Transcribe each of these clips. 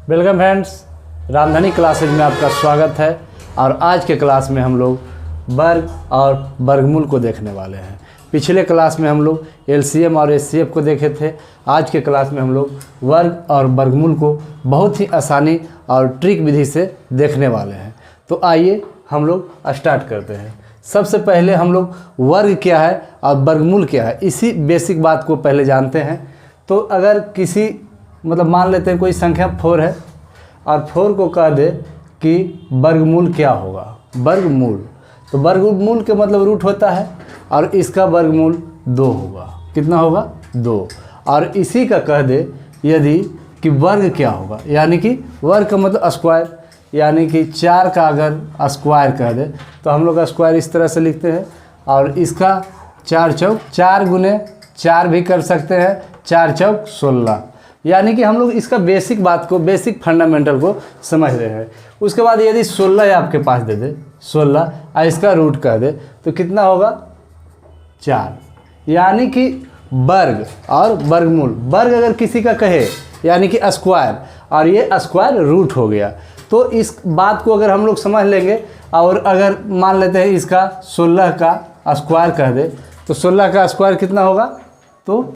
Welcome friends, Ramdhani classes में आपका स्वागत है। और आज के क्लास में हम लोग वर्ग और वर्गमूल को देखने वाले हैं। पिछले क्लास में हम लोग एलसीएम और एचसीएफ को देखे थे। आज के क्लास में हम लोग वर्ग और वर्गमूल को बहुत ही आसानी और ट्रिक विधि से देखने वाले हैं। तो आइए हम लोग स्टार्ट करते हैं। सबसे पहले हम लोग वर्ग क्या है और वर्गमूल क्या है, इसी बेसिक बात को पहले जानते हैं। तो अगर किसी मान लेते हैं कोई संख्या 4 है और 4 को कह दे कि वर्गमूल क्या होगा, वर्गमूल, तो वर्गमूल के मतलब रूट होता है और इसका वर्गमूल 2 होगा। कितना होगा? 2। और इसी का कह दे यदि कि वर्ग क्या होगा, यानी कि वर्ग का मतलब स्क्वायर, यानी कि 4 का अगर स्क्वायर कह दे तो हम लोग स्क्वायर इस तरह से लिखते हैं। और इसका 4 चौक 4 गुने 4 भी कर सकते हैं, 4 चौक 16, यानी कि हम लोग इसका बेसिक बात को, बेसिक फंडामेंटल को समझ रहे हैं। उसके बाद यदि 16 आपके पास दे दे, 16 और इसका रूट कह दे तो कितना होगा? 4। यानी कि वर्ग और वर्गमूल, वर्ग अगर किसी का कहे यानी कि स्क्वायर, और ये स्क्वायर रूट हो गया। तो इस बात को अगर हम लोग समझ लेंगे और अगर मान लेते हैं इसका 16 का स्क्वायर कह दे तो 16 का स्क्वायर कितना होगा? तो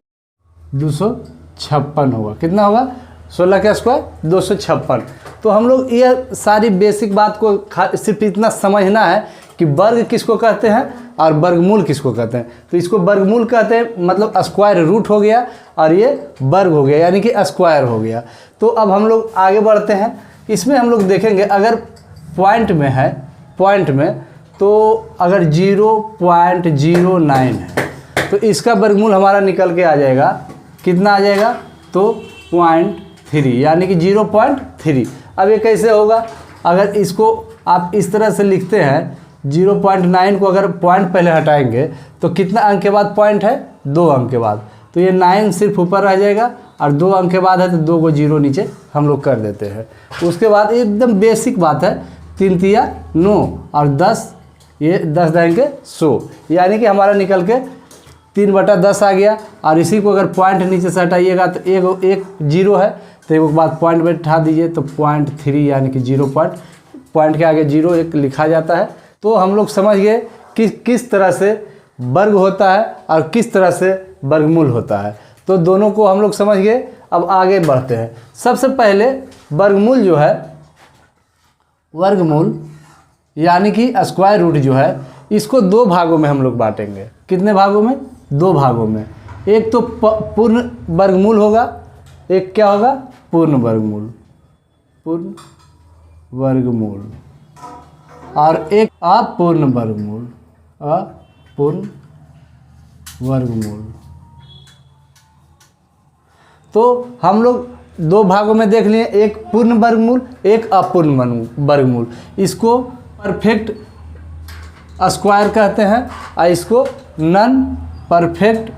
256 होगा। कितना होगा? 16 का स्क्वायर 256। तो हम लोग ये सारी बेसिक बात को सिर्फ इतना समझना है कि वर्ग किसको कहते हैं और वर्गमूल किसको कहते हैं। तो इसको वर्गमूल कहते हैं, मतलब स्क्वायर रूट हो गया और ये वर्ग हो गया, यानी कि स्क्वायर हो गया। तो अब हम लोग आगे बढ़ते हैं। इसमें हम लोग देखेंगे अगर पॉइंट में है, पॉइंट में तो अगर 0.09 है तो इसका वर्गमूल हमारा निकल के आ जाएगा। कितना आ जाएगा? तो 0.3, यानी कि 0.3। अब ये कैसे होगा? अगर इसको आप इस तरह से लिखते हैं, 0.9 को अगर पॉइंट पहले हटाएंगे तो कितना अंक के बाद पॉइंट है? 2 अंक के बाद। तो ये 9 सिर्फ ऊपर रह जाएगा और 2 अंक के बाद है तो 2 को 0 नीचे हम लोग कर देते हैं। उसके बाद एकदम बेसिक बात है, 3 तिया 9 और 10, ये 10 देंगे 100, यानी कि हमारा निकल के 3/10 आ गया। और इसी को अगर पॉइंट नीचे से हटाइएगा तो एक 0 है तो एक बाद पॉइंट बैठा दीजिए तो 0.3, यानी कि 0 पॉइंट के आगे 0 एक लिखा जाता है। तो हम लोग समझ गए कि किस तरह से वर्ग होता है और किस तरह से वर्गमूल होता है। तो दोनों को हम लोग समझ गए। अब आगे बढ़ते हैं। सबसे पहले वर्गमूल जो है, वर्गमूल यानी कि स्क्वायर रूट जो है, इसको 2 भागों में हम लोग बांटेंगे। कितने भागों में? 2 भागों में। एक तो पूर्ण वर्गमूल होगा, एक क्या होगा? पूर्ण वर्गमूल, पूर्ण वर्गमूल, और एक अपूर्ण वर्गमूल, अपूर्ण वर्गमूल। तो हम लोग 2 भागों में देख लिए, एक पूर्ण वर्गमूल, एक अपूर्ण वर्गमूल। इसको परफेक्ट स्क्वायर कहते हैं और इसको नॉन परफेक्ट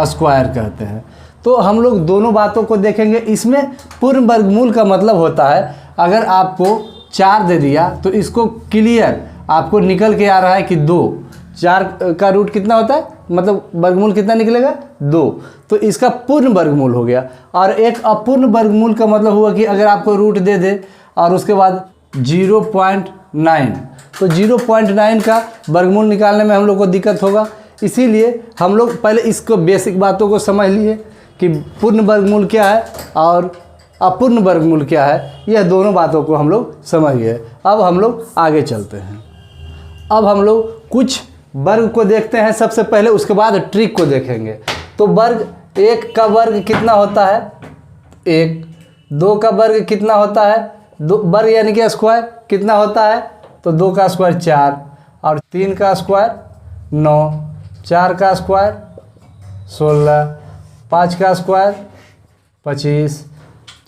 स्क्वायर कहते हैं। तो हम लोग दोनों बातों को देखेंगे। इसमें पूर्ण वर्गमूल का मतलब होता है अगर आपको 4 दे दिया तो इसको क्लियर आपको निकल के आ रहा है कि 2, 4 का रूट कितना होता है, मतलब वर्गमूल कितना निकलेगा? 2। तो इसका पूर्ण वर्गमूल हो गया। और एक अपूर्ण वर्गमूल का मतलब हुआ कि अगर आपको रूट दे दे और उसके बाद 0.9, तो 0.9 का वर्गमूल निकालने में हम लोग को दिक्कत होगा। इसीलिए हम लोग पहले इसको बेसिक बातों को समझ लिए कि पूर्ण वर्गमूल क्या है और अपूर्ण वर्गमूल क्या है। यह दोनों बातों को हम लोग समझ गए। अब हम लोग आगे चलते हैं। अब हम लोग कुछ वर्ग को देखते हैं सबसे पहले, उसके बाद ट्रिक को देखेंगे। तो वर्ग, 1 का वर्ग कितना होता है? 1। 2 का वर्ग कितना होता है? 2 वर्ग यानी कि स्क्वायर कितना होता है? तो 2 का स्क्वायर 4, और 3 का स्क्वायर 9, 4 का स्क्वायर 16, 5 का स्क्वायर 25,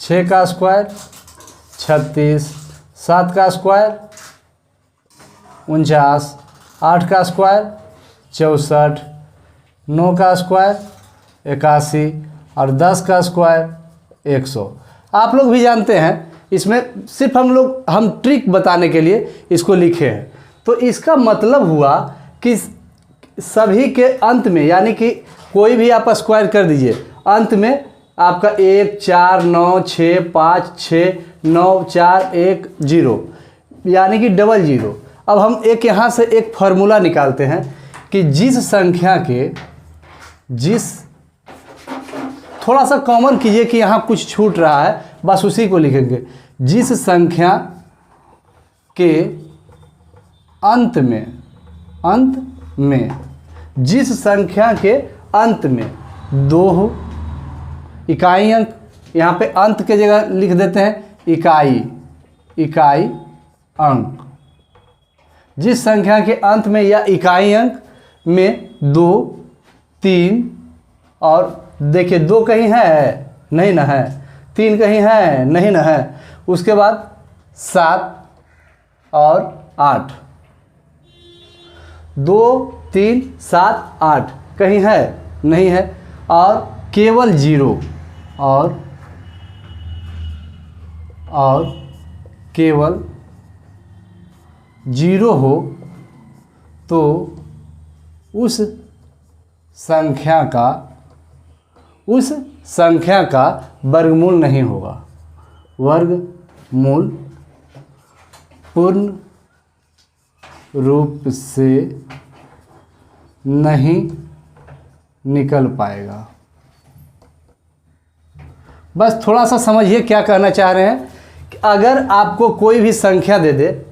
6 का स्क्वायर 36, 7 का स्क्वायर 49, 8 का स्क्वायर 64, 9 का स्क्वायर 81 और 10 का स्क्वायर 100। आप लोग भी जानते हैं, इसमें सिर्फ हम ट्रिक बताने के लिए इसको लिखे हैं। तो इसका मतलब हुआ कि सभी के अंत में, यानी कि कोई भी आप स्क्वायर कर दीजिए, अंत में आपका 1 4 9 6 5 6 9 4 1 0 यानी कि डबल जीरो। अब हम एक यहाँ से एक फार्मूला निकालते हैं कि जिस संख्या के थोड़ा सा कॉमन कीजिए कि यहाँ कुछ छूट रहा है, बस उसी को लिखेंगे। जिस संख्या के अंत में जिस संख्या के अंत में 2 इकाई अंक, यहाँ पे अंत के जगह लिख देते हैं इकाई अंक। जिस संख्या के अंत में या इकाई अंक में 2 3 और देखिए 2 कहीं है नहीं ना है, 3 कहीं है नहीं ना है, उसके बाद 7 और 8, 2 3 7 8 कहीं है नहीं है, और केवल 0 और केवल 0 हो तो उस संख्या का वर्गमूल नहीं होगा। वर्गमूल पूर्ण रूप से नहीं निकल पाएगा। बस थोड़ा सा समझिए क्या कहना चाह रहे हैं कि अगर आपको कोई भी संख्या दे दे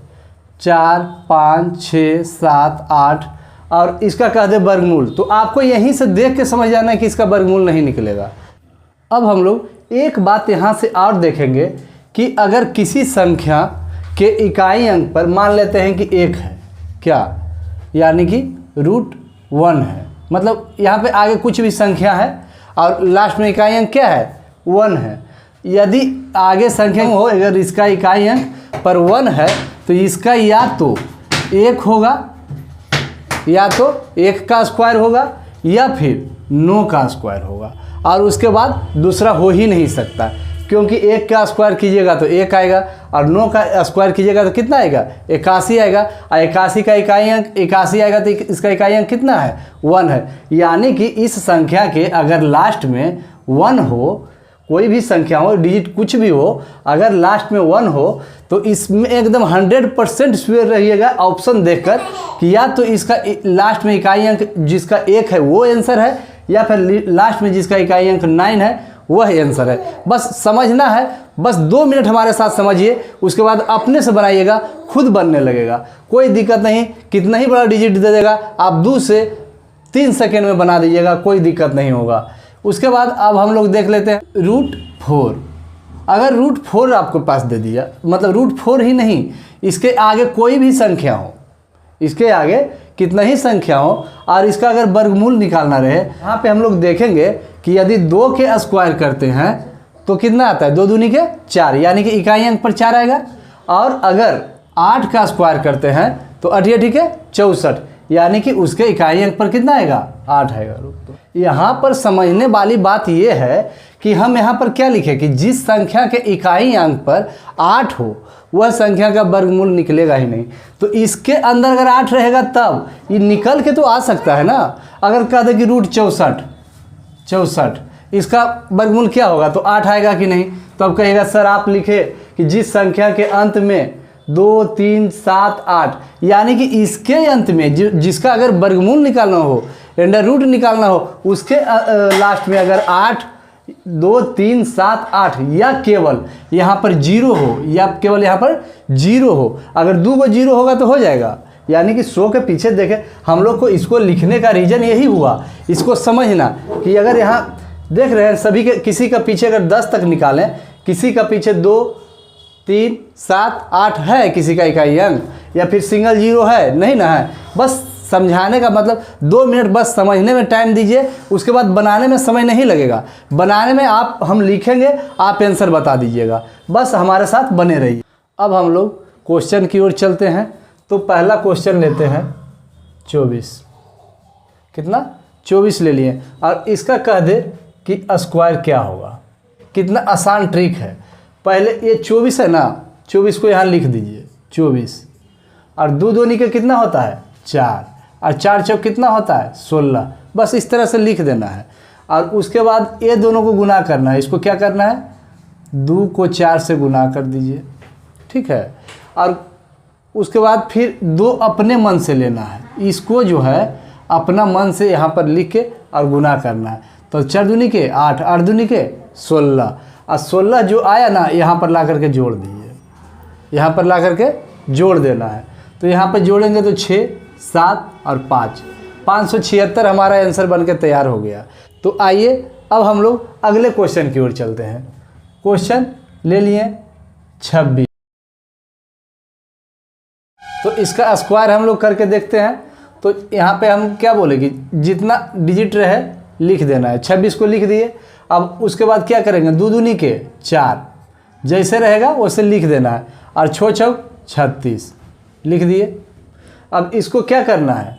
4 5 6 7 8 और इसका कह दे वर्गमूल, तो आपको यहीं से देख के समझ जाना है कि इसका वर्गमूल नहीं निकलेगा। अब हम लोग एक बात यहाँ से और देखेंगे कि अगर किसी संख्या के इकाई अंक पर मान लेते हैं कि 1 है, क्या यानी कि √1 है, मतलब यहाँ पे आगे कुछ भी संख्या है और लास्ट में इकाई अंक क्या है 1 है। यदि आगे संख्या हो अगर इसका इकाई अंक पर 1 है तो इसका या तो 1 होगा, या तो 1 का स्क्वायर होगा, या फिर 9 का स्क्वायर होगा, और उसके बाद दूसरा हो ही नहीं सकता, क्योंकि 1 का स्क्वायर कीजिएगा तो 1 आएगा और 9 का स्क्वायर कीजिएगा तो कितना आएगा 81 आएगा, और 81 का इकाई अंक 81 आएगा तो इसका इकाई अंक कितना है 1 है। यानी कि इस संख्या के अगर लास्ट में 1 हो, कोई भी संख्या हो डिजिट कुछ भी हो, अगर लास्ट में 1 हो तो इसमें एकदम 100% श्योर रहिएगा ऑप्शन देखकर कि या तो इसका लास्ट में इकाई अंक जिसका 1 है वो आंसर है, या फिर लास्ट में जिसका इकाई अंक 9 है वह आंसर है। बस समझना है, बस 2 मिनट हमारे साथ समझिए, उसके बाद अपने से बनाइएगा, खुद बनने लगेगा, कोई दिक्कत नहीं। कितना ही बड़ा डिजिट दे देगा आप 2 से 3 सेकेंड में बना दीजिएगा, कोई दिक्कत नहीं होगा। उसके बाद अब हम लोग देख लेते हैं √4। अगर √4 आपको पास दे दिया, मतलब √4 ही नहीं, इसके आगे कोई भी संख्या हो, इसके आगे कितना ही संख्या हो और इसका अगर वर्गमूल निकालना रहे, यहाँ पे हम लोग देखेंगे कि यदि 2 के स्क्वायर करते हैं तो कितना आता है 2 दूनी के 4, यानी कि इकाई अंक पर 4 आएगा, और अगर 8 का स्क्वायर करते हैं तो 8 × 8 = 64, यानी कि उसके इकाई अंक पर कितना आएगा 8 आएगा। यहाँ पर समझने वाली बात ये है कि हम यहाँ पर क्या लिखें कि जिस संख्या के इकाई अंक पर 8 हो वह संख्या का वर्गमूल निकलेगा ही नहीं। तो इसके अंदर अगर 8 रहेगा तब ये निकल के तो आ सकता है ना। अगर कह दे कि √64 इसका वर्गमूल क्या होगा तो 8 आएगा कि नहीं, तो अब कहेगा सर आप लिखे कि जिस संख्या के अंत में 2 3 7 8, यानी कि इसके अंत में जिसका अगर वर्गमूल निकालना हो, अंडर रूट निकालना हो, उसके लास्ट में अगर 8 2 3 7 8 या केवल यहाँ पर 0 हो, या केवल यहाँ पर 0 हो, अगर 2 को 0 होगा तो हो जाएगा। यानी कि 100 के पीछे देखें, हम लोग को इसको लिखने का रीज़न यही हुआ, इसको समझना कि अगर यहाँ देख रहे हैं सभी के किसी का पीछे अगर 10 तक निकालें, किसी का पीछे 2 3 7 8 है किसी का इकाई अंक, या फिर सिंगल 0 है नहीं ना है। बस समझाने का मतलब 2 मिनट बस समझने में टाइम दीजिए, उसके बाद बनाने में समय नहीं लगेगा। बनाने में हम लिखेंगे, आप आंसर बता दीजिएगा, बस हमारे साथ बने रहिए। अब हम लोग क्वेश्चन की ओर चलते हैं। तो पहला क्वेश्चन लेते हैं 24, कितना 24 ले लिए, और इसका कह दे कि स्क्वायर क्या होगा। कितना आसान ट्रिक है। पहले ये 24 है ना, 24 को यहाँ लिख दीजिए 24, और 2 दूनी का कितना होता है 4, और 4 चौक कितना होता है 16, बस इस तरह से लिख देना है। और उसके बाद ये दोनों को गुना करना है। इसको क्या करना है, 2 को 4 से गुना कर दीजिए, ठीक है। और उसके बाद फिर 2 अपने मन से लेना है, इसको जो है अपना मन से यहाँ पर लिख के और गुना करना है। तो 4 दूनी के 8, 8 दूनी के 16, और 16 जो आया ना यहाँ पर ला करके जोड़ दीजिए, यहाँ पर ला करके जोड़ देना है। तो यहाँ पर जोड़ेंगे तो 6, 7 और 5, 576 हमारा आंसर बन के तैयार हो गया। तो आइए अब हम लोग अगले क्वेश्चन की ओर चलते हैं। क्वेश्चन ले लिए 26। तो इसका स्क्वायर हम लोग करके देखते हैं। तो यहाँ पे हम क्या बोले कि जितना डिजिट रहे लिख देना है। 26 को लिख दिए। अब उसके बाद क्या करेंगे, 2 दूनी के 4, जैसे रहेगा वैसे लिख देना है। और 6 छक 36 लिख दिए। अब इसको क्या करना है,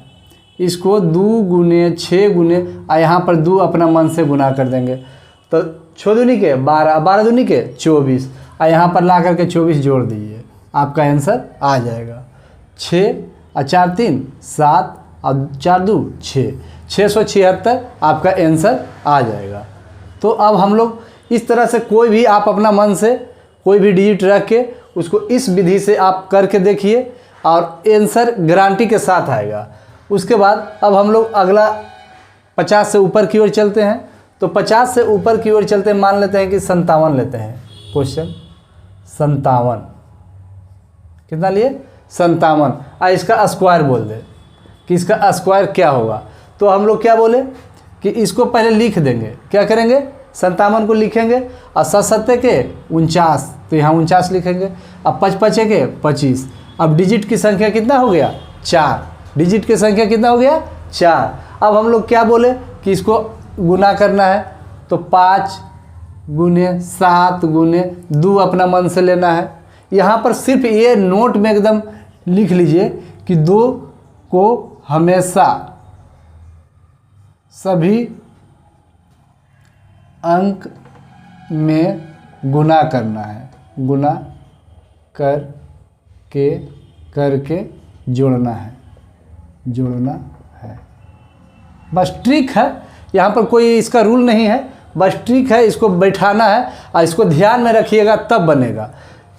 इसको 2 गुने 6 गुने और यहाँ पर 2 अपना मन से गुना कर देंगे। तो 6 दूनी के 12, 12 दूनी के 24 और यहाँ पर ला करके 24 जोड़ दीजिए, आपका आंसर आ जाएगा। 6 और 4 3 7 और 4 2 6, 676 आपका आंसर आ जाएगा। तो अब हम लोग इस तरह से कोई भी आप अपना मन से कोई भी डिजिट रख के उसको इस विधि से आप करके देखिए और आंसर गारंटी के साथ आएगा। उसके बाद अब हम लोग अगला 50 से ऊपर की ओर चलते हैं। तो 50 से ऊपर की ओर चलते हैं, मान लेते हैं कि 57 लेते हैं। क्वेश्चन 57 कितना लिए, 57। और इसका स्क्वायर बोल दे कि इसका स्क्वायर क्या होगा। तो हम लोग क्या बोले कि इसको पहले लिख देंगे, क्या करेंगे, 57 को लिखेंगे और 7 के 49, तो यहाँ 49 लिखेंगे। अब 5 के 25। अब डिजिट की संख्या कितना हो गया, 4। डिजिट की संख्या कितना हो गया, 4। अब हम लोग क्या बोले कि इसको गुना करना है। तो 5 गुने 7 गुने 2 अपना मन से लेना है। यहाँ पर सिर्फ ये नोट में एकदम लिख लीजिए कि 2 को हमेशा सभी अंक में गुना करना है, गुना करके जोड़ना है। बस ट्रिक है, यहाँ पर कोई इसका रूल नहीं है, बस ट्रिक है, इसको बैठाना है और इसको ध्यान में रखिएगा तब बनेगा।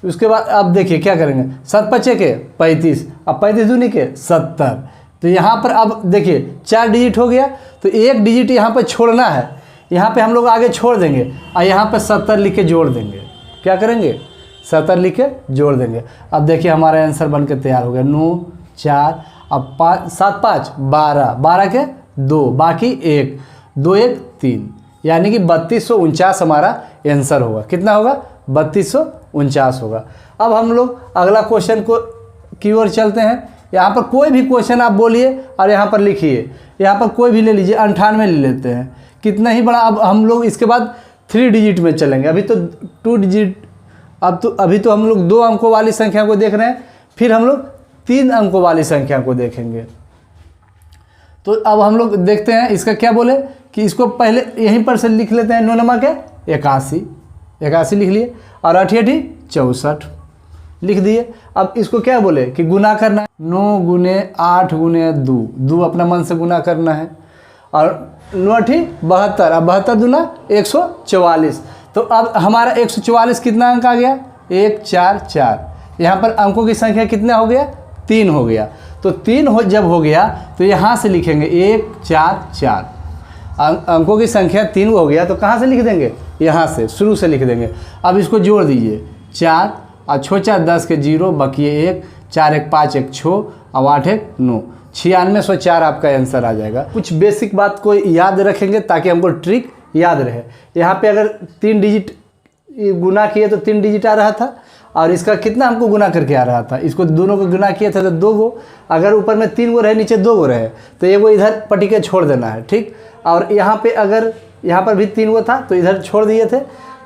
उसके बाद अब देखिए क्या करेंगे, 7 5 के 35, अब 35 दूनी के 70। तो यहाँ पर अब देखिए 4 डिजिट हो गया, तो 1 डिजिट यहाँ पर छोड़ना है। यहाँ पे हम लोग आगे छोड़ देंगे और यहाँ पे 70 लिख के जोड़ देंगे। क्या करेंगे, 70 लिख के जोड़ देंगे। अब देखिए हमारा आंसर बन के तैयार हो गया। 9 4, अब 7 5 12, 12 के 2, बाकी 1, 2 1 3, यानी कि 3249 हमारा आंसर होगा। कितना होगा, 3249 होगा। अब हम लोग अगला क्वेश्चन को की ओर चलते हैं। यहाँ पर कोई भी क्वेश्चन आप बोलिए और यहाँ पर लिखिए। यहाँ पर कोई भी ले लीजिए, 98 ले लेते हैं, कितना ही बड़ा। अब हम लोग इसके बाद 3 डिजिट में चलेंगे। अभी तो 2 डिजिट, अभी तो हम लोग 2 अंकों वाली संख्या को देख रहे हैं, फिर हम लोग 3 अंकों वाली संख्या को देखेंगे। तो अब हम लोग देखते हैं इसका क्या बोले कि इसको पहले यहीं पर से लिख लेते हैं। 9 नमक है 81 लिख लिए और 8 8 64 लिख दिए। अब इसको क्या बोले कि गुना करना है। 9 गुने 8 गुने 2 अपना मन से गुना करना है। और 9 8 72, अब 72 दूना 144। तो अब हमारा 144 कितना अंक आ गया, 1 4 4। यहाँ पर अंकों की संख्या कितना हो गया, 3 हो गया। तो 3 जब हो गया तो यहाँ से लिखेंगे 1 4 4। अंकों की संख्या 3 हो गया तो कहाँ से लिख देंगे, यहाँ से शुरू से लिख देंगे। अब इसको जोड़ दीजिए, 4 और 6 4 10 के 0, बाकी 1, 4 1 5 1 6 और 8 1 9, 9604 आपका आंसर आ जाएगा। कुछ बेसिक बात को याद रखेंगे ताकि हमको ट्रिक याद रहे। यहाँ पे अगर 3 डिजिट गुना किए तो 3 डिजिट आ रहा था, और इसका कितना हमको गुना करके आ रहा था, इसको दोनों को गुना किए थे तो 2 गो। अगर ऊपर में 3 गो रहे, नीचे 2 गो रहे, तो ये वो इधर पट्टी के छोड़ देना है, ठीक। और यहाँ पे अगर यहाँ पर भी 3 गो था तो इधर छोड़ दिए थे।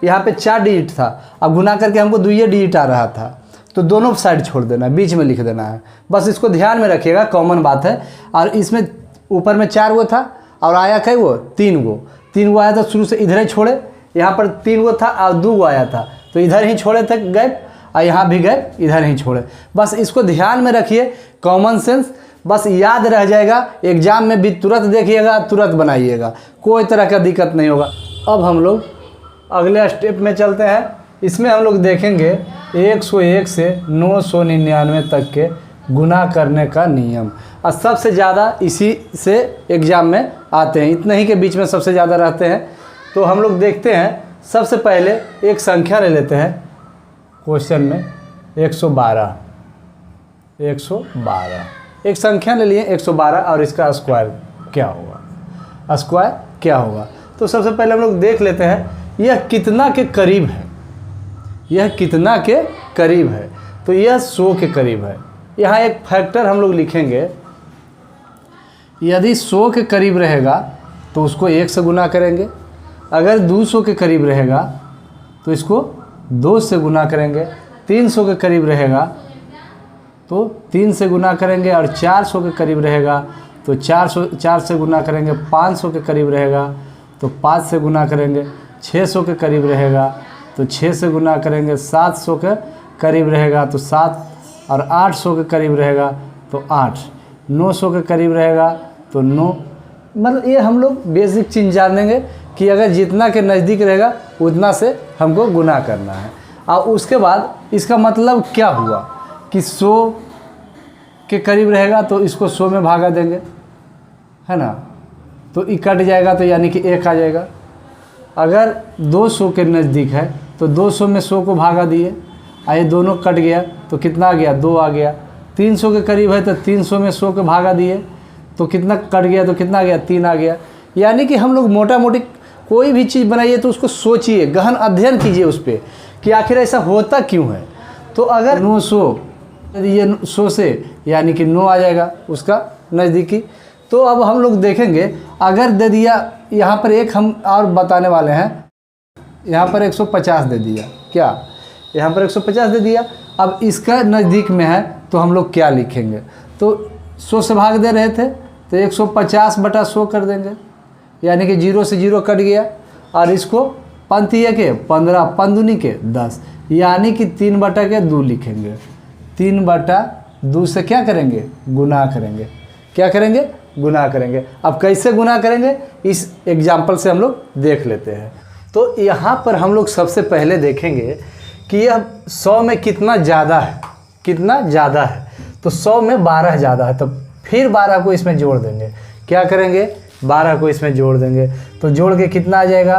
यहाँ पे 4 डिजिट था, अब गुना करके हमको 2 डिजिट आ रहा था, तो दोनों साइड छोड़ देना है, बीच में लिख देना है। बस इसको ध्यान में रखिएगा, कॉमन बात है। और इसमें ऊपर में 4 गो था और आया क्या वो 3 गो आया था, शुरू से इधर ही छोड़े। यहाँ पर 3 गो था और 2 गो आया था, तो इधर ही छोड़े थे गैप, और यहाँ भी गैप इधर ही छोड़े। बस इसको ध्यान में रखिए, कॉमन सेंस बस याद रह जाएगा, एग्जाम में भी तुरंत देखिएगा, तुरंत बनाइएगा, कोई तरह का दिक्कत नहीं होगा। अब हम लोग अगले स्टेप में चलते हैं। इसमें हम लोग देखेंगे 101 से 999 तक के गुना करने का नियम, और सबसे ज़्यादा इसी से एग्ज़ाम में आते हैं, इतने ही के बीच में सबसे ज़्यादा रहते हैं। तो हम लोग देखते हैं, सबसे पहले एक संख्या ले लेते हैं क्वेश्चन में 112 एक संख्या ले लिए 112, और इसका स्क्वायर क्या होगा, स्क्वायर क्या होगा। तो सबसे पहले हम लोग देख लेते हैं यह कितना के करीब है, यह कितना के करीब है। तो यह 100 के करीब है। यहाँ एक फैक्टर हम लोग लिखेंगे, यदि 100 के करीब रहेगा तो उसको 1 से गुना करेंगे, अगर 200 के करीब रहेगा तो इसको 2 से गुना करेंगे, 300 के करीब रहेगा तो 3 से गुना करेंगे, और 400 के करीब रहेगा तो 4 से गुना करेंगे, 500 के करीब रहेगा तो 5 से गुना करेंगे, 600 के करीब रहेगा तो 6 से गुना करेंगे, 700 के करीब रहेगा तो 7, और 800 के करीब रहेगा तो 8, 900 के करीब रहेगा तो 9। मतलब ये हम लोग बेसिक चीज़ जानेंगे कि अगर जितना के नज़दीक रहेगा उतना से हमको गुना करना है। और उसके बाद इसका मतलब क्या हुआ कि 100 के करीब रहेगा तो इसको 100 में भागा देंगे, है ना, तो ये कट जाएगा, तो यानी कि 1 आ जाएगा। अगर 200 के नज़दीक है तो 200 में 100 को भागा दिए, ये दोनों कट गया तो कितना आ गया, 2 आ गया। 300 के करीब है तो 300 में 100 को भागा दिए तो कितना कट गया, तो कितना आ गया, 3 आ गया। यानी कि हम लोग मोटा मोटी कोई भी चीज़ बनाइए तो उसको सोचिए, गहन अध्ययन कीजिए उस पर कि आखिर ऐसा होता क्यों है। तो अगर 900, ये 100 से यानी कि 9 आ जाएगा उसका नज़दीकी। तो अब हम लोग देखेंगे, अगर दे दिया यहाँ पर एक हम और बताने वाले हैं, यहाँ पर 150 दे दिया, क्या यहाँ पर 150 दे दिया। अब इसका नज़दीक में है तो हम लोग क्या लिखेंगे, तो 100 से भाग दे रहे थे तो 150/100 कर देंगे, यानी कि 0 से 0 कट गया, और इसको पंतिया के 15, पंदुनी के 10, यानी कि 3/2 लिखेंगे। 3/2 से क्या करेंगे, गुना करेंगे। क्या करेंगे, गुना करेंगे। अब कैसे गुना करेंगे इस एग्जाम्पल से हम लोग देख लेते हैं। तो यहाँ पर हम लोग सबसे पहले देखेंगे कि यह 100 में कितना ज़्यादा है, कितना ज़्यादा है। तो 100 में 12 ज़्यादा है, तो फिर 12 को इसमें जोड़ देंगे। क्या करेंगे, 12 को इसमें जोड़ देंगे, तो जोड़ के कितना आ जाएगा,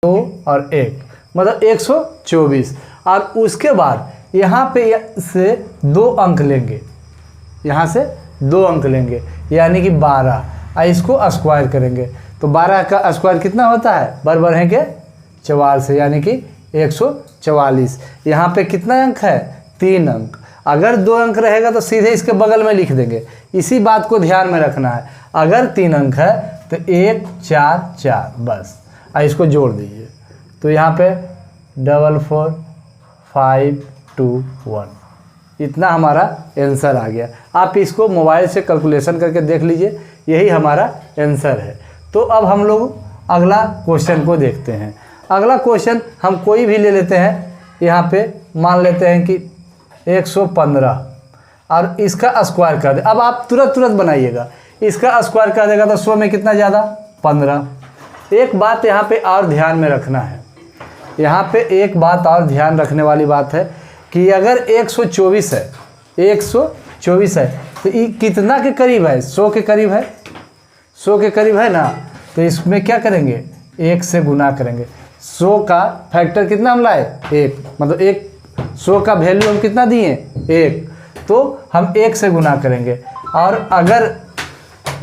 2 और 1, मतलब 124। और उसके बाद यहाँ पे से 2 अंक लेंगे, यहाँ से 2 अंक लेंगे, यानी कि 12, और इसको स्क्वायर करेंगे। तो 12 का स्क्वायर कितना होता है, बराबर है के 4 से, यानी कि 144। यहाँ पे कितना अंक है, 3 अंक। अगर 2 अंक रहेगा तो सीधे इसके बगल में लिख देंगे, इसी बात को ध्यान में रखना है। अगर 3 अंक है तो 1 4 4 बस, और इसको जोड़ दीजिए। तो यहाँ पे 44 5 2 1, इतना हमारा आंसर आ गया। आप इसको मोबाइल से कैलकुलेशन करके देख लीजिए, यही हमारा आंसर है। तो अब हम लोग अगला क्वेश्चन को देखते हैं। अगला क्वेश्चन हम कोई भी ले लेते हैं, यहाँ पे मान लेते हैं कि 115, और इसका स्क्वायर कर दे। अब आप तुरंत बनाइएगा, इसका स्क्वायर कर देगा तो 100 में कितना ज़्यादा, 15। एक बात यहाँ पे और ध्यान में रखना है, यहाँ पे एक बात और ध्यान रखने वाली बात है कि अगर 124 है, 124 है तो ये कितना के करीब है, 100 के करीब है, 100 के करीब है ना। तो इसमें क्या करेंगे, 1 से गुना करेंगे। 100 का फैक्टर कितना हम लाए, 1, मतलब 100 का वैल्यू हम कितना दिए, 1, तो हम 1 से गुना करेंगे। और अगर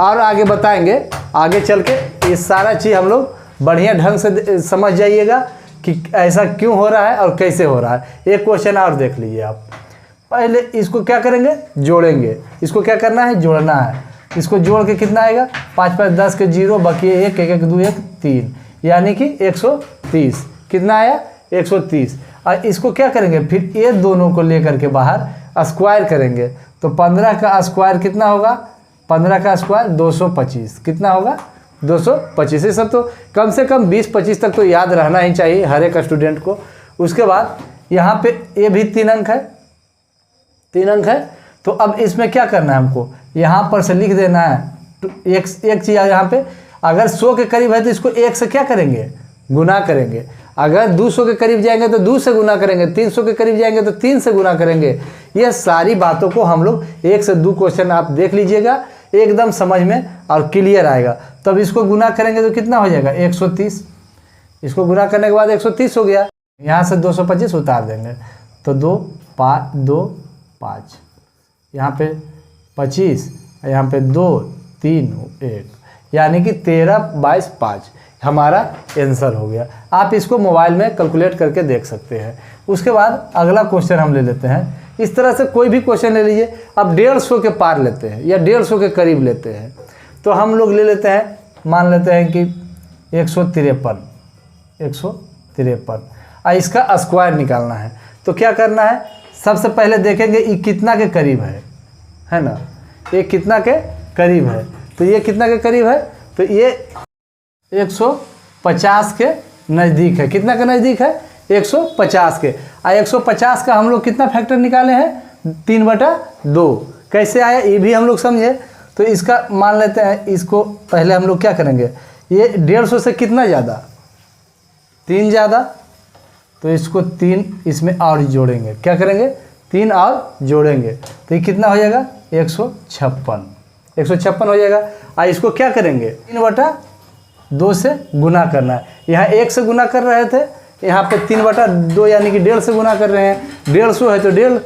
और आगे बताएंगे, आगे चल के ये सारा चीज़ हम लोग बढ़िया ढंग से समझ जाइएगा कि ऐसा क्यों हो रहा है और कैसे हो रहा है। एक क्वेश्चन और देख लीजिए आप। पहले इसको क्या करेंगे, जोड़ेंगे। इसको क्या करना है, जोड़ना है। इसको जोड़ के कितना आएगा, 5 5 10 के 0, बाकी 1 1 1 2 1 3, यानी कि 130। कितना आया, 130। और इसको क्या करेंगे, फिर ये दोनों को लेकर के बाहर स्क्वायर करेंगे। तो 15 का स्क्वायर कितना होगा, 15 का स्क्वायर 225। कितना होगा, 225। ये सब तो कम से कम 20-25 तक तो याद रहना ही चाहिए हर एक स्टूडेंट को। उसके बाद यहाँ पे ये भी 3 अंक है, 3 अंक है, तो अब इसमें क्या करना है हमको, यहाँ पर से लिख देना है एक चीज़ यहाँ पे, अगर 100 के करीब है तो इसको 1 से क्या करेंगे, गुना करेंगे। अगर 200 के करीब जाएंगे तो 2 से गुना करेंगे, 300 के करीब जाएंगे तो 3 से गुना करेंगे। यह सारी बातों को हम लोग 1 से 2 क्वेश्चन आप देख लीजिएगा, एकदम समझ में और क्लियर आएगा। तब इसको गुना करेंगे तो कितना हो जाएगा 130, इसको गुना करने के बाद 130 हो गया। यहाँ से 225 उतार देंगे तो 2 5, यहाँ पे 25, यहाँ पे 2 3 1, यानी कि 13 22 5 हमारा आंसर हो गया। आप इसको मोबाइल में कैलकुलेट करके देख सकते हैं। उसके बाद अगला क्वेश्चन हम ले लेते हैं। इस तरह से कोई भी क्वेश्चन ले लीजिए, अब 150 के पार लेते हैं या 150 के करीब लेते हैं, तो हम लोग ले लेते हैं, मान लेते हैं कि 153 और इसका स्क्वायर निकालना है। तो क्या करना है, सबसे पहले देखेंगे ये कितना के करीब है ना, ये कितना के करीब है। तो ये कितना के करीब है, तो ये 150 के नज़दीक है। कितना के नज़दीक है, 150 के। और 150 का हम लोग कितना फैक्टर निकाले हैं, 3/2। कैसे आया ये भी हम लोग समझे। तो इसका मान लेते हैं, इसको पहले हम लोग क्या करेंगे, ये 150 से कितना ज़्यादा, 3 ज़्यादा, तो इसको 3 इसमें और जोड़ेंगे। क्या करेंगे, 3 और जोड़ेंगे तो ये कितना हो जाएगा 156 हो जाएगा। और इसको क्या करेंगे, 3/2 से गुना करना है। यहाँ 1 से गुना कर रहे थे, यहाँ पे 3/2 यानी कि 1.5 से गुना कर रहे हैं। 150 है तो 1.5,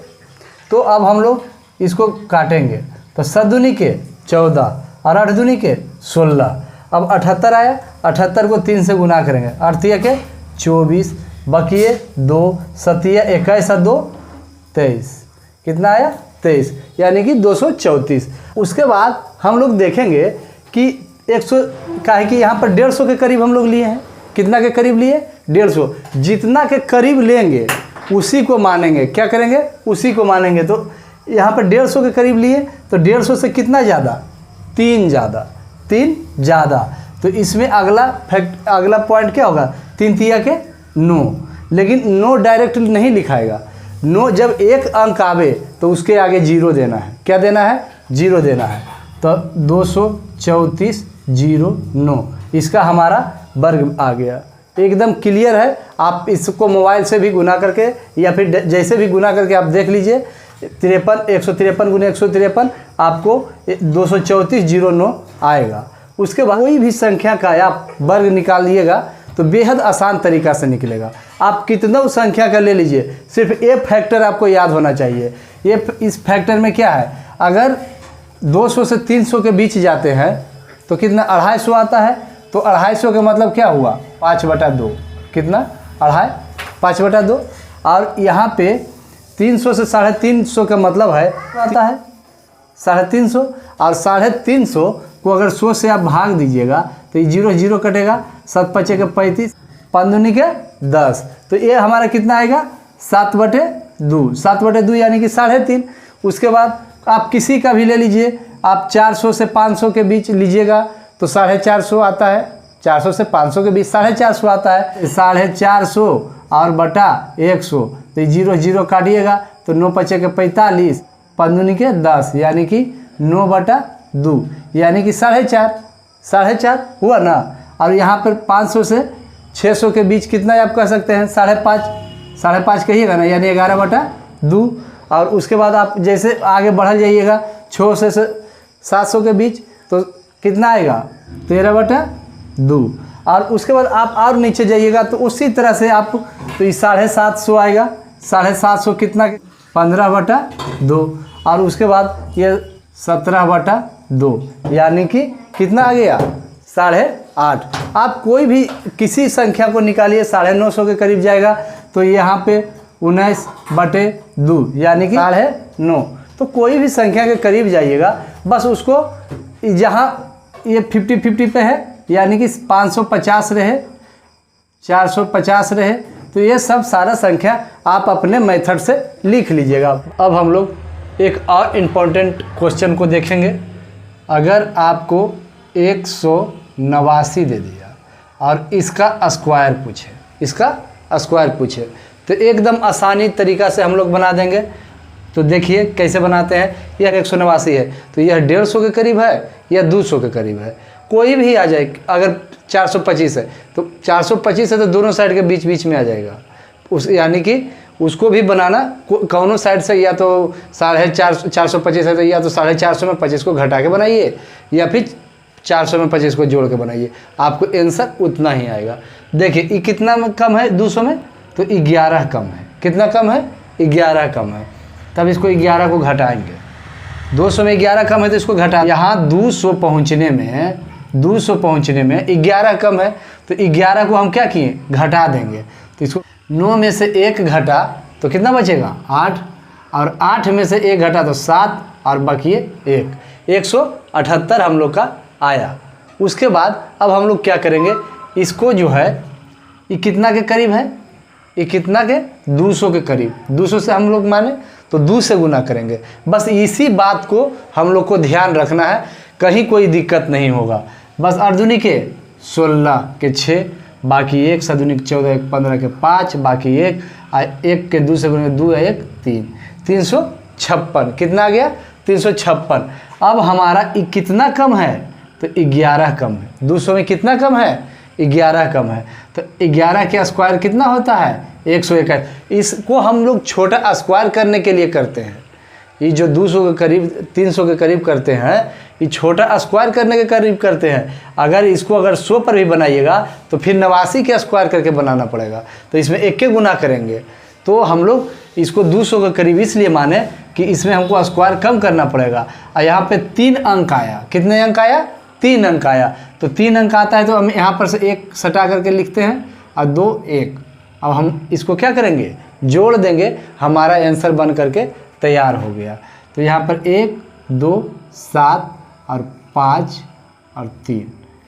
तो अब हम लोग इसको काटेंगे। तो 7 दूनी के 14 और 8 दूनी के 16। अब 78 आया, 78 को 3 से गुना करेंगे, 8 के 24, बकिए 2, 7 21 और 2 23, कितना आया 23, यानी कि 234। उसके बाद हम लोग देखेंगे कि 100 का है कि यहाँ पर 150 के करीब हम लोग लिए हैं। कितना के करीब लिए, 150। जितना के करीब लेंगे उसी को मानेंगे। क्या करेंगे, उसी को मानेंगे। तो यहाँ पर 150 के करीब लिए तो 150 से कितना ज़्यादा, 3 ज़्यादा। तो इसमें अगला पॉइंट क्या होगा, 3 तिया के 9। लेकिन 9 डायरेक्ट नहीं लिखाएगा, 9 जब एक अंक आवे तो उसके आगे 0 देना है। क्या देना है, 0 देना है। तो 234,09 इसका हमारा वर्ग आ गया। एकदम क्लियर है। आप इसको मोबाइल से भी गुना करके या फिर जैसे भी गुना करके आप देख लीजिए। 153 गुने 153 आपको 234,09 आएगा। उसके बाद कोई भी संख्या का आप वर्ग निकालिएगा तो बेहद आसान तरीका से निकलेगा। आप कितना संख्या का ले लीजिए, सिर्फ ये फैक्टर आपको याद होना चाहिए। ये इस फैक्टर में क्या है, अगर 200 से 300 के बीच जाते हैं तो कितना 250 आता है। तो 250 का मतलब क्या हुआ, 5/2। कितना, 5/2। और यहाँ पे 300 से 350 का मतलब है आता है 350। और 350 को अगर 100 से आप भाग दीजिएगा तो ये 0 0 कटेगा, 7 5 के 35, 5 दूनी के 10। तो ये हमारा कितना आएगा 7/2। 7/2 यानी कि 3.5। उसके बाद आप किसी का भी ले लीजिए, आप 400 से 500 के बीच लीजिएगा तो 450 आता है। 400 से 500 के बीच 450 आता है। 450 और बटा 100, तो 0 0 काटिएगा तो 9 5 के 45, 5 दूनी के 10, यानी कि 9/2, यानी कि 4.5 हुआ ना। और यहाँ पर 500 से 600 के बीच कितना आप कह सकते हैं, 5.5 कहिएगा ना, यानी 11/2। और उसके बाद आप जैसे आगे बढ़ जाइएगा 600 से 700 के बीच तो कितना आएगा 13/2। और उसके बाद आप और नीचे जाइएगा तो उसी तरह से आप तो ये 750 आएगा। 750 कितना, 15/2। और उसके बाद ये 17/2, यानी कि कितना आ गया 8.5। आप कोई भी किसी संख्या को निकालिए, 950 के करीब जाएगा तो यहाँ पे 19/2, यानी कि 9.5। तो कोई भी संख्या के करीब जाइएगा, बस उसको जहाँ ये 50-50 पे है, यानी कि 550 रहे, 450 रहे, तो ये सब सारा संख्या आप अपने मेथड से लिख लीजिएगा। अब हम लोग एक और इम्पोर्टेंट क्वेश्चन को देखेंगे। अगर आपको 189 दे दिया और इसका स्क्वायर पूछे, तो एकदम आसानी तरीका से हम लोग बना देंगे। तो देखिए कैसे बनाते हैं। यह 189 है तो यह 150 के करीब है या 200 के करीब है, कोई भी आ जाए। अगर 425 है तो 425 है तो दोनों साइड के बीच बीच में आ जाएगा उस, यानी कि उसको भी बनाना कौनों साइड से, या तो 425 है तो या तो 450 में 25 को घटा के बनाइए या फिर 400 में 25 को जोड़ के बनाइए, आपको आंसर उतना ही आएगा। देखिए ये कितना में कम है 200 में, तो 11 कम है। कितना कम है? 11 कम है। तब इसको 11 को घटाएंगे, 200 में 11 कम है तो इसको घटा, यहाँ 200 पहुँचने में 11 कम है तो 11 को हम क्या किए? घटा देंगे। तो इसको 9 में से 1 घटा तो कितना बचेगा? 8, और 8 में से 1 घटा तो 7, और बाकी 1, 178 हम लोग का आया। उसके बाद अब हम लोग क्या करेंगे, इसको जो है ये कितना के करीब है? ये कितना के? 200 के करीब। 200 से हम लोग माने तो 2 से गुना करेंगे। बस इसी बात को हम लोग को ध्यान रखना है, कहीं कोई दिक्कत नहीं होगा। बस अर्धुनी के 16 के 6, बाकी 1, सदुनिक 14, 1 15 के 5, बाकी 1, 1 के 2 से गुना 2 है 1 3, 356। कितना आ गया? 356। अब हमारा कितना कम है? तो 11 कम है। 200 में कितना कम है? 11 कम है। तो 11 के स्क्वायर कितना होता है? 121। इसको हम लोग छोटा स्क्वायर करने के लिए करते हैं। ये जो 200 के करीब 300 के करीब करते हैं, ये छोटा स्क्वायर करने के करीब करते हैं। अगर इसको 100 पर भी बनाइएगा तो फिर 89 के स्क्वायर करके बनाना पड़ेगा, तो इसमें 1 के गुना करेंगे। तो हम लोग इसको 200 के करीब इसलिए माने कि इसमें हमको स्क्वायर कम करना पड़ेगा। और यहाँ पे 3 अंक आया। कितने अंक आया? 3 अंक आया। तो 3 अंक आता है तो हम यहाँ पर से 1 सटा करके लिखते हैं और 2 1। अब हम इसको क्या करेंगे? जोड़ देंगे, हमारा आंसर बन करके तैयार हो गया। तो यहाँ पर 1 2 7 और 5 और 3,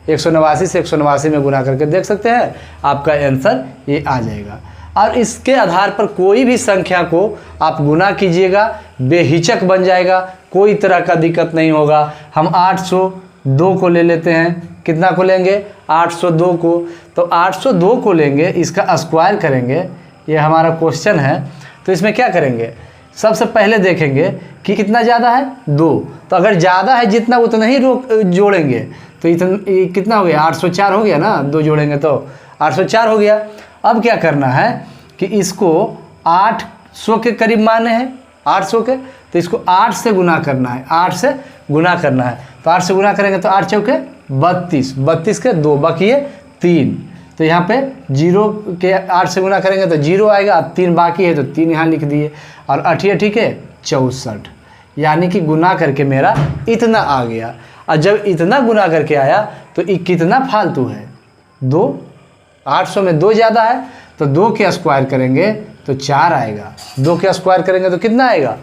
189 से 189 में गुना करके देख सकते हैं, आपका आंसर ये आ जाएगा। और इसके आधार पर कोई भी संख्या को आप गुना कीजिएगा, बेहिचक बन जाएगा, कोई तरह का दिक्कत नहीं होगा। हम 802 को ले लेते हैं। कितना को लेंगे? 802 को। तो 802 को लेंगे, इसका स्क्वायर करेंगे, ये हमारा क्वेश्चन है। तो इसमें क्या करेंगे? सबसे पहले देखेंगे कि कितना ज़्यादा है? 2। तो अगर ज़्यादा है जितना उतना ही जोड़ेंगे। तो इतना कितना हो गया? 804 हो गया ना, 2 जोड़ेंगे तो 804 हो गया। अब क्या करना है कि इसको 800 के करीब माने हैं, 800 के, तो इसको 8 से गुना करना है, 8 से गुना करना है। तो 8 से गुना करेंगे तो 8 चौके 32, 32 के 2, बाकी है 3। तो यहाँ पे 0 के 8 से गुना करेंगे तो 0 आएगा, 3 बाकी है तो 3 यहाँ लिख दिए, और 8 ठीक है 64, यानी कि गुना करके मेरा इतना आ गया। और जब इतना गुना करके आया तो ये कितना फालतू है? 2। 800 में 2 ज़्यादा है तो 2 के स्क्वायर करेंगे तो 4 आएगा। 2 के स्क्वायर करेंगे तो कितना आएगा?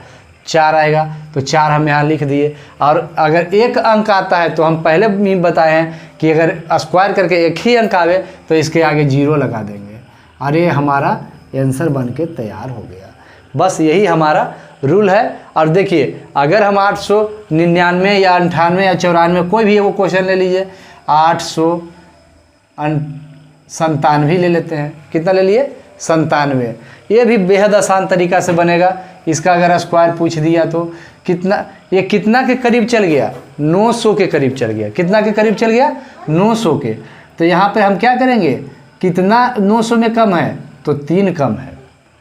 4 आएगा। तो 4 हम यहाँ लिख दिए। और अगर 1 अंक आता है तो हम पहले भी बताए हैं कि अगर स्क्वायर करके 1 ही अंक आवे तो इसके आगे 0 लगा देंगे, और ये हमारा आंसर बन के तैयार हो गया। बस यही हमारा रूल है। और देखिए, अगर हम 899 या 98 या 94 कोई भी वो क्वेश्चन ले लीजिए, 897 ले लेते हैं। कितना ले लिए? 97। ये भी बेहद आसान तरीका से बनेगा। इसका अगर स्क्वायर पूछ दिया तो कितना, ये कितना के करीब चल गया? 900 के करीब चल गया। कितना के करीब चल गया? 900 के। तो यहाँ पे हम क्या करेंगे? कितना 900 में कम है? तो 3 कम है।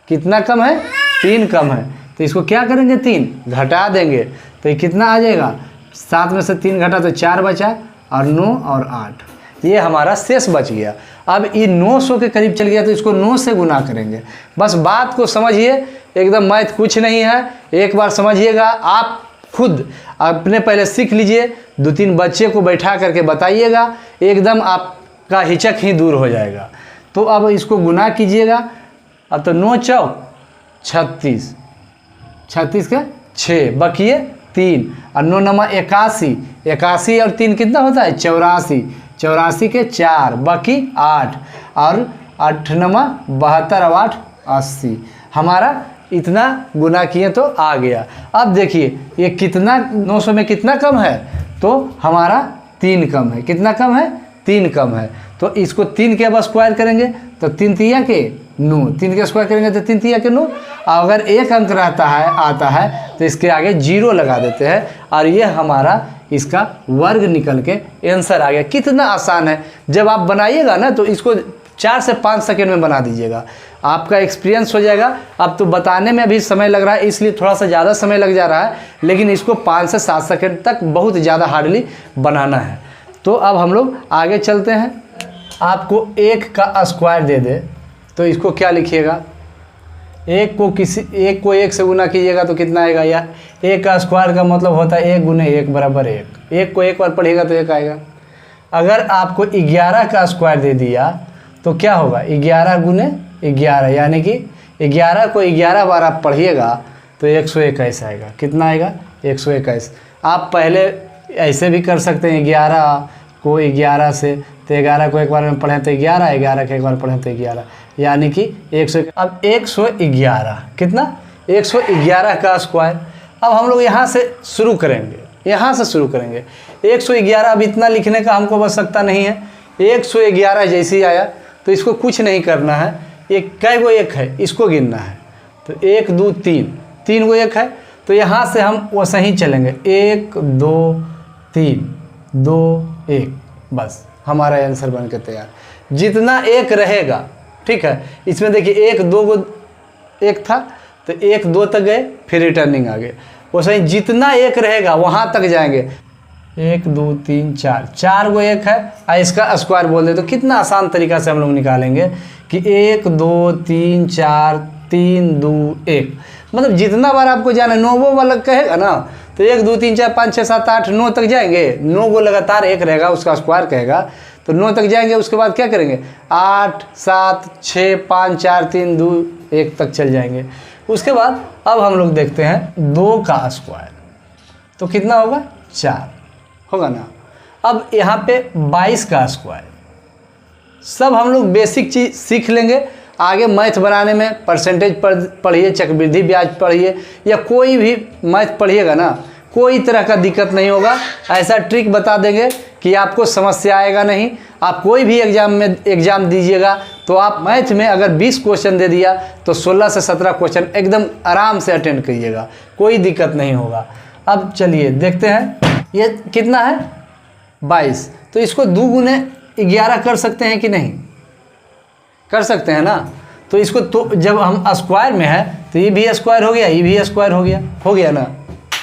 कितना कम है? 3 कम है। तो इसको क्या करेंगे? 3 घटा देंगे तो ये कितना आ जाएगा? 7 में से 3 घटा तो 4 बचा, और 9 और 8, ये हमारा शेष बच गया। अब ये 900 के करीब चल गया तो इसको 9 से गुना करेंगे। बस बात को समझिए, एकदम मैथ कुछ नहीं है। एक बार समझिएगा, आप खुद अपने पहले सीख लीजिए, 2-3 बच्चे को बैठा करके बताइएगा, एकदम आपका हिचक ही दूर हो जाएगा। तो अब इसको गुना कीजिएगा। अब तो 9 चौक 36, 36 के 6, बाकी 3, और 9 नमा 81, 81 और 3 कितना होता है? 84, 84 के 4, बाकी 8, और 8 नमा 72 और 8 80। हमारा इतना गुना किए तो आ गया। अब देखिए ये कितना 900 में कितना कम है? तो हमारा 3 कम है। कितना कम है? 3 कम है। तो इसको 3 के अब स्क्वायर करेंगे तो 3 तिया के 9, 3 के स्क्वायर करेंगे तो 3 तिया के 9। अगर एक अंक आता है तो इसके आगे 0 लगा देते हैं और ये हमारा इसका वर्ग निकल के आंसर आ गया। कितना आसान है। जब आप बनाइएगा ना तो इसको 4 से 5 सेकेंड में बना दीजिएगा, आपका एक्सपीरियंस हो जाएगा। अब तो बताने में अभी समय लग रहा है इसलिए थोड़ा सा ज़्यादा समय लग जा रहा है, लेकिन इसको 5 से 7 सेकेंड तक बहुत ज़्यादा हार्डली बनाना है। तो अब हम लोग आगे चलते हैं। आपको 1 का स्क्वायर दे दे तो इसको क्या लिखिएगा, 1 को 1 से गुना कीजिएगा तो कितना आएगा। या 1 का स्क्वायर का मतलब होता है 1 गुने 1 बराबर 1। 1 को 1 बार पढ़िएगा तो 1 आएगा। अगर आपको 11 का स्क्वायर दे दिया तो क्या होगा, 11 गुने 11, यानी कि 11 को 11 बार आप पढ़िएगा तो 121 आएगा। कितना आएगा, 121। आप पहले ऐसे भी कर सकते हैं, 11 को 11 से, तो 11 को एक बार में पढ़ें तो 11, 11 को एक बार पढ़ें तो 11, यानी कि 100। अब 111 कितना, 111 का स्क्वायर। अब हम लोग यहाँ से शुरू करेंगे, 111। अब इतना लिखने का हमको आवश्यकता नहीं है। 111 जैसे ही आया तो इसको कुछ नहीं करना है, एक कै गो 1 है इसको गिनना है। तो 1 2 3 गो 1 है, तो यहाँ से हम वैसे ही चलेंगे, 1 2 3 2 1, बस हमारा आंसर बन के तैयार। जितना 1 रहेगा, ठीक है, इसमें देखिए 1 2 गो 1 था तो 1 2 तक गए, फिर रिटर्निंग आ गए। वैसे ही जितना 1 रहेगा वहाँ तक जाएंगे। 1 2 3 4 गो 1 है, इसका स्क्वायर बोल दे तो कितना आसान तरीका से हम लोग निकालेंगे कि 1 2 3 4 3 2 1। मतलब जितना बार आपको जाना, 9 वाला कहेगा ना तो 1 2 3 4 5 6 7 8 9 तक जाएंगे। 9 गो लगातार 1 रहेगा, उसका स्क्वायर कहेगा तो 9 तक जाएंगे। उसके बाद क्या करेंगे, 8 7 6 5 4 3 2 1 तक चल जाएंगे। उसके बाद अब हम लोग देखते हैं 2 का स्क्वायर, तो कितना होगा, 4 होगा ना। अब यहाँ पे 22 का स्क्वायर, सब हम लोग बेसिक चीज़ सीख लेंगे। आगे मैथ बनाने में परसेंटेज पढ़िए, चक्रवृद्धि ब्याज पढ़िए, या कोई भी मैथ पढ़िएगा ना, कोई तरह का दिक्कत नहीं होगा। ऐसा ट्रिक बता देंगे कि आपको समस्या आएगा नहीं। आप कोई भी एग्ज़ाम दीजिएगा तो आप मैथ में अगर 20 क्वेश्चन दे दिया तो 16 से 17 क्वेश्चन एकदम आराम से अटेंड करिएगा, कोई दिक्कत नहीं होगा। अब चलिए देखते हैं, ये कितना है, 22। तो इसको 2 गुने 11 कर सकते हैं कि नहीं, कर सकते हैं ना। तो इसको तो जब हम स्क्वायर में है तो ये भी स्क्वायर हो गया, ये भी स्क्वायर हो गया ना,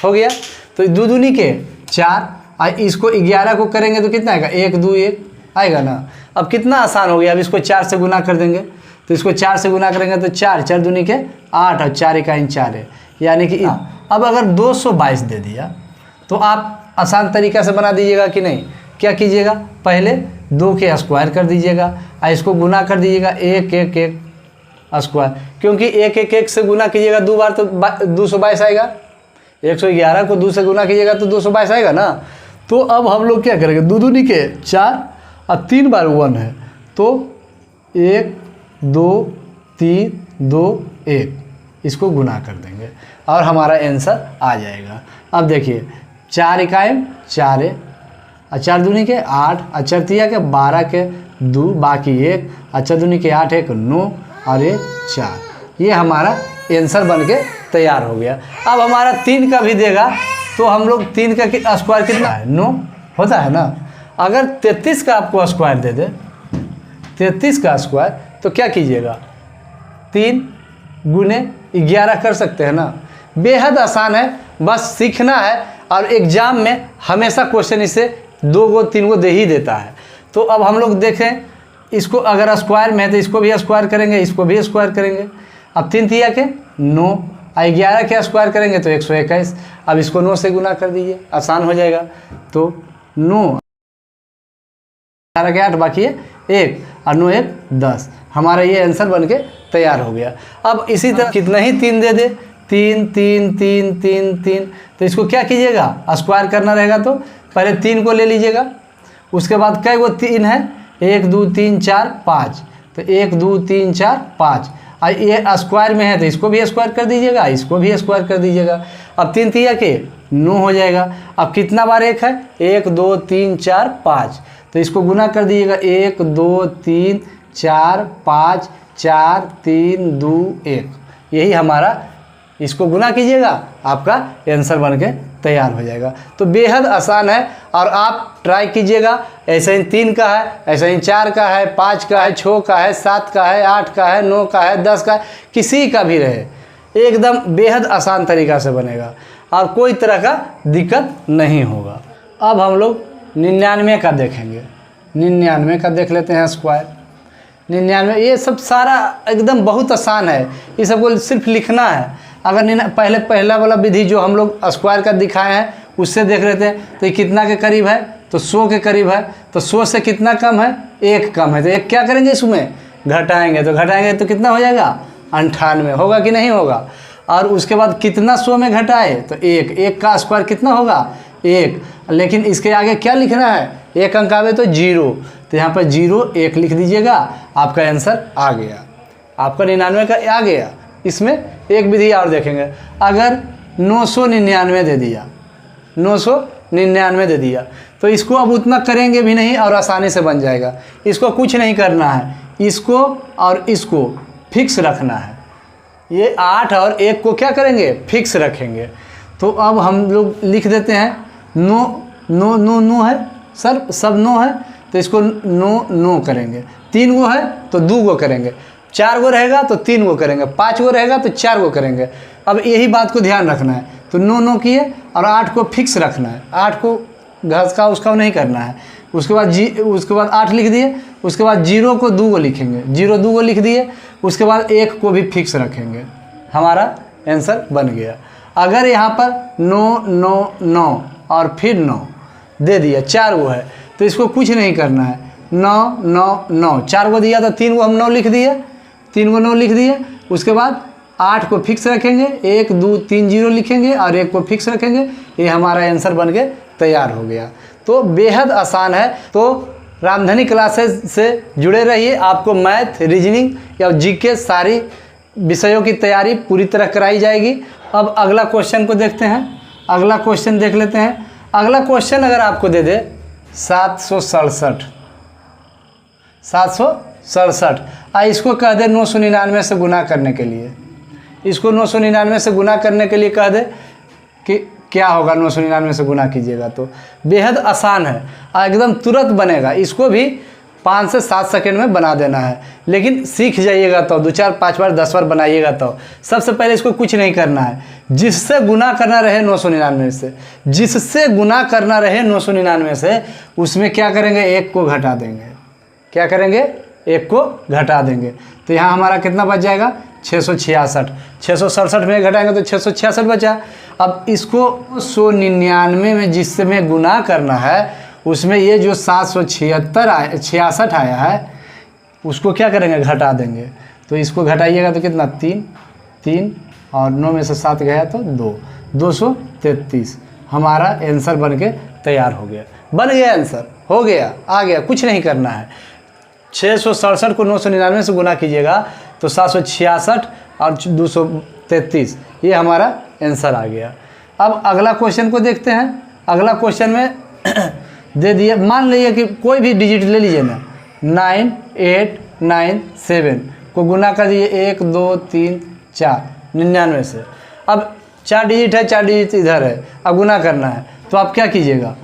हो गया। तो 2 दूनी के 4, और इसको 11 को करेंगे तो कितना आएगा, 1 2 1 आएगा ना। अब कितना आसान हो गया। अब इसको 4 से गुना कर देंगे, तो इसको 4 से गुना करेंगे तो 4 दूनी के 8 और 4 इकाई 4 है, यानी कि अब अगर 222 दे दिया तो आप आसान तरीका से बना दीजिएगा कि नहीं। क्या कीजिएगा, पहले 2 के स्क्वायर कर दीजिएगा और इसको गुना कर दीजिएगा 1 1 1 स्क्वायर, क्योंकि 1 1 1 से गुना कीजिएगा 2 बार तो 222 आएगा। 111 को 2 से गुना कीजिएगा तो 222 आएगा ना। तो अब हम लोग क्या करेंगे, 2 दूनी के 4 और 3 बार 1 है, तो 1 2 3 2 1, इसको गुना कर देंगे और हमारा आंसर आ जाएगा। अब देखिए 4 इकाई 4 है, और 4 दूनी के 8, और 4 तिया के 12 के 2, बाकी 1, और 4 दूनी के 8 1 9 और 1 4। ये हमारा आंसर बन के तैयार हो गया। अब हमारा 3 का भी देगा तो हम लोग 3 का स्क्वायर कितना है, 9 होता है ना। अगर 33 का आपको स्क्वायर दे दे, 33 का स्क्वायर, तो क्या कीजिएगा, 3 गुने 11 कर सकते हैं ना। बेहद आसान है, बस सीखना है। और एग्ज़ाम में हमेशा क्वेश्चन इसे 2 गो 3 गो दे ही देता है। तो अब हम लोग देखें, इसको अगर स्क्वायर में है तो इसको भी स्क्वायर करेंगे, इसको भी स्क्वायर करेंगे। अब 3 तिया के 9 और 11 के स्क्वायर करेंगे तो 121। अब इसको 9 से गुना कर दीजिए, आसान हो जाएगा। तो 9 11 के 8, बाकी है 1 और 9 1 10। हमारा ये आंसर बन के तैयार हो गया। अब इसी तरह कितना ही 3 दे दे, 3 3 3 3 3, तो इसको क्या कीजिएगा, स्क्वायर करना रहेगा तो पहले 3 को ले लीजिएगा। उसके बाद कई वो 3 है, 1 2 3 4 5, तो 1 2 3 4 5, और ये स्क्वायर में है तो इसको भी स्क्वायर कर दीजिएगा, इसको भी स्क्वायर कर दीजिएगा। अब 3 तिया के 9 हो जाएगा। अब कितना बार 1 है, 1 2 3 4 5, तो इसको गुना कर दीजिएगा, 1 2 3 4 5 4 3 2 1, यही हमारा, इसको गुना कीजिएगा आपका आंसर बन के तैयार हो जाएगा। तो बेहद आसान है और आप ट्राई कीजिएगा। ऐसे ही 3 का है, ऐसे ही 4 का है, 5 का है, 6 का है, 7 का है, 8 का है, 9 का है, 10 का है, किसी का भी रहे, एकदम बेहद आसान तरीक़ा से बनेगा और कोई तरह का दिक्कत नहीं होगा। अब हम लोग 99 का देखेंगे। 99 का देख लेते हैं स्क्वायर। 99, ये सब सारा एकदम बहुत आसान है, ये सबको सिर्फ लिखना है। अगर पहला वाला विधि जो हम लोग स्क्वायर का दिखाए हैं उससे देख लेते हैं, तो ये कितना के करीब है, तो 100 के करीब है। तो 100 से कितना कम है, 1 कम है, तो 1 क्या करेंगे, इसमें घटाएंगे, तो घटाएंगे तो कितना हो जाएगा, 98 होगा कि नहीं होगा। और उसके बाद कितना 100 में घटाए, तो 1 का स्क्वायर कितना होगा, 1। लेकिन इसके आगे क्या लिखना है, 1 अंक आवे तो 0, तो यहाँ पर 0 1 लिख दीजिएगा, आपका आंसर आ गया, आपका 99 का आ गया। इसमें एक विधि और देखेंगे। अगर 999 दे दिया, 999 दे दिया, तो इसको अब उतना करेंगे भी नहीं और आसानी से बन जाएगा। इसको कुछ नहीं करना है, इसको और इसको फिक्स रखना है। ये 8 और 1 को क्या करेंगे, फिक्स रखेंगे। तो अब हम लोग लिख देते हैं 9 है सर, सब 9 है, तो इसको 9 करेंगे। 3 गो है तो 2 गो करेंगे, 4 गो रहेगा तो 3 गो करेंगे, 5 गो रहेगा तो 4 गो करेंगे। अब यही बात को ध्यान रखना है। तो 9 किए और 8 को फिक्स रखना है, 8 को घस का उसका नहीं करना है। उसके बाद 8 लिख दिए, उसके बाद 0 को 2 गो लिखेंगे, 0 2 गो लिख दिए, उसके बाद 1 को भी फिक्स रखेंगे, हमारा आंसर बन गया। अगर यहाँ पर 9 9 9 और फिर 9 दे दिया, 4 गो है, तो इसको कुछ नहीं करना है। 9 9 9, 4 गो दिया तो 3 गो हम 9 लिख दिए, 3 गो 9 लिख दिए। उसके बाद 8 को फिक्स रखेंगे, 1 2 3 0 लिखेंगे और 1 को फिक्स रखेंगे, ये हमारा आंसर बन के तैयार हो गया। तो बेहद आसान है। तो रामधनी क्लासेस से जुड़े रहिए, आपको मैथ, रीजनिंग या जीके सारी विषयों की तैयारी पूरी तरह कराई जाएगी। अब अगला क्वेश्चन को देखते हैं। अगला क्वेश्चन देख लेते हैं। अगला क्वेश्चन अगर आपको दे दे 767, इसको कह दे 999 से गुना करने के लिए, इसको 999 से गुना करने के लिए कह दे कि क्या होगा, 999 से गुना कीजिएगा तो बेहद आसान है, एकदम तुरंत बनेगा। इसको भी 5 से 7 सेकंड में बना देना है, लेकिन सीख जाइएगा तो 2 4 5 बार 10 बार बनाइएगा। तो सबसे पहले इसको कुछ नहीं करना है, जिससे गुना करना रहे 999 से, जिससे गुना करना रहे 999 से, उसमें क्या करेंगे, 1 को घटा देंगे। क्या करेंगे, 1 को घटा देंगे। तो यहाँ हमारा कितना बच जाएगा, 666। 667 में घटाएंगे तो 666 बचा। अब इसको 199 में जिसमें गुना करना है, उसमें ये जो 766 आया है, उसको क्या करेंगे, घटा देंगे। तो इसको घटाइएगा तो कितना, 3 और 9 में से 7 गया तो 233। हमारा आंसर बन के तैयार हो गया, बन गया आंसर, हो गया, आ गया, कुछ नहीं करना है। 667 को 999 से गुना कीजिएगा तो 766 और 233, ये हमारा आंसर आ गया। अब अगला क्वेश्चन को देखते हैं। अगला क्वेश्चन में दे दिए, मान लीजिए कि कोई भी डिजिट ले लीजिए ना, 9 8 9 7 को गुना कर दीजिए 1 2 3 4 99 से। अब 4 डिजिट है, 4 डिजिट इधर है, अब गुना करना है, तो आप क्या कीजिएगा,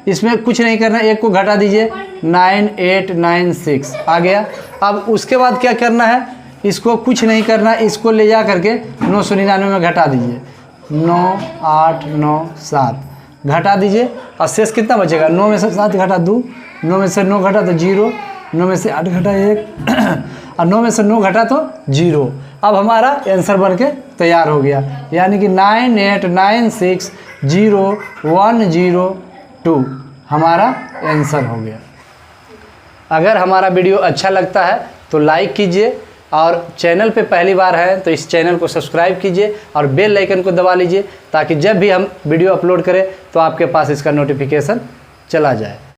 इसमें कुछ नहीं करना, 1 को घटा दीजिए, 9 8 9 6 आ गया। अब उसके बाद क्या करना है, इसको कुछ नहीं करना, इसको ले जा करके 999 में घटा दीजिए, 9 8 9 7 घटा दीजिए और शेष कितना बचेगा, 9 में से 7 घटा 2, 9 में से 9 घटा तो 0, 9 में से 8 घटा 1 और 9 में से 9 घटा तो 0। अब हमारा आंसर बन के तैयार हो गया, यानी कि 9 8 9 6 0 1 0 2 हमारा आंसर हो गया। अगर हमारा वीडियो अच्छा लगता है तो लाइक कीजिए, और चैनल पे पहली बार है तो इस चैनल को सब्सक्राइब कीजिए और बेल आइकन को दबा लीजिए, ताकि जब भी हम वीडियो अपलोड करें तो आपके पास इसका नोटिफिकेशन चला जाए।